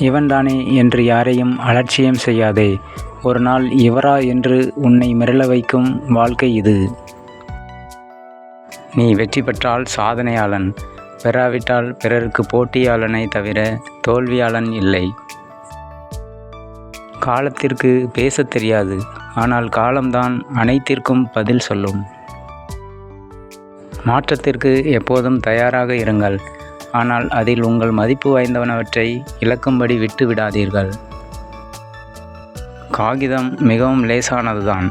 இவன்தானே என்று யாரையும் அலட்சியம் செய்யாதே. ஒரு நாள் இவரா என்று உன்னை மிரள வைக்கும் வாழ்க்கை இது. நீ வெற்றி பெற்றால் சாதனையாளன், பெறாவிட்டால் பிறருக்கு போட்டியாளனை தவிர தோல்வியாளன் இல்லை. காலத்திற்கு பேசத் தெரியாது, ஆனால் காலம்தான் அனைத்திற்கும் பதில் சொல்லும். மாற்றத்திற்கு எப்போதும் தயாராக இருங்கள், ஆனால் அதில் உங்கள் மதிப்பு வாய்ந்தவனவற்றை இழக்கும்படி விட்டு விடாதீர்கள். காகிதம் மிகவும் லேசானதுதான்,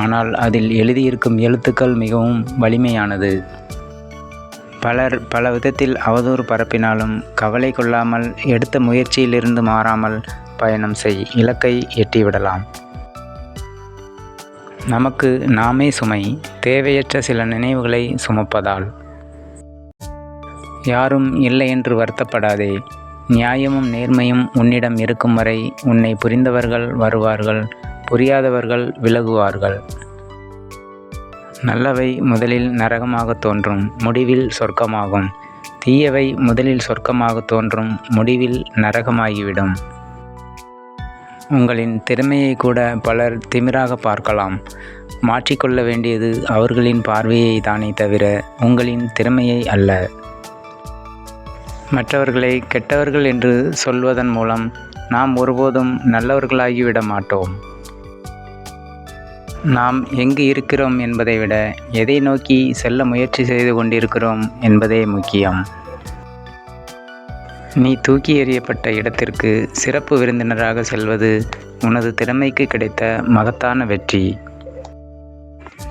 ஆனால் அதில் எழுதியிருக்கும் எழுத்துக்கள் மிகவும் வலிமையானது. பலர் பல விதத்தில் அவதூறு பரப்பினாலும் கவலை கொள்ளாமல் எடுத்த முயற்சியிலிருந்து மாறாமல் பயணம் செய், இலக்கை எட்டிவிடலாம். நமக்கு நாமே சுமை, தேவையற்ற சில நினைவுகளை சுமப்பதால். யாரும் இல்லை என்று வருத்தப்படாதே. நியாயமும் நேர்மையும் உன்னிடம் இருக்கும் வரை உன்னை புரிந்தவர்கள் வருவார்கள், புரியாதவர்கள் விலகுவார்கள். நல்லவை முதலில் நரகமாக தோன்றும், முடிவில் சொர்க்கமாகும். தீயவை முதலில் சொர்க்கமாக தோன்றும், முடிவில் நரகமாகிவிடும். உங்களின் திறமையை கூட பலர் திமிராக பார்க்கலாம். மாற்றிக்கொள்ள வேண்டியது அவர்களின் பார்வையை தானே தவிர உங்களின் திறமையை அல்ல. மற்றவர்களை கெட்டவர்கள் என்று சொல்வதன் மூலம் நாம் ஒருபோதும் நல்லவர்களாகிவிட மாட்டோம். நாம் எங்கு இருக்கிறோம் என்பதை விட எதை நோக்கி செல்ல முயற்சி செய்து கொண்டிருக்கிறோம் என்பதே முக்கியம். நீ தூக்கி எறியப்பட்ட இடத்திற்கு சிறப்பு விருந்தினராக செல்வது உனது திறமைக்கு கிடைத்த மகத்தான வெற்றி.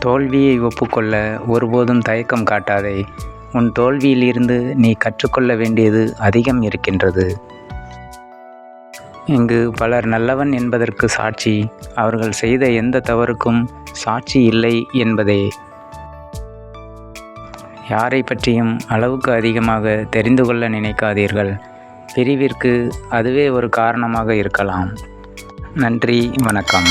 தோல்வியை ஒப்புக்கொள்ள ஒருபோதும் தயக்கம் காட்டாதே. உன் தோல்வியிலிருந்து நீ கற்றுக்கொள்ள வேண்டியது அதிகம் இருக்கின்றது. இங்கு பலர் நல்லவன் என்பதற்கு சாட்சி அவர்கள் செய்த எந்த தவறுக்கும் சாட்சி இல்லை என்பதே. யாரை பற்றியும் அளவுக்கு அதிகமாக தெரிந்து கொள்ள நினைக்காதீர்கள். பிரிவிற்கு அதுவே ஒரு காரணமாக இருக்கலாம். நன்றி, வணக்கம்.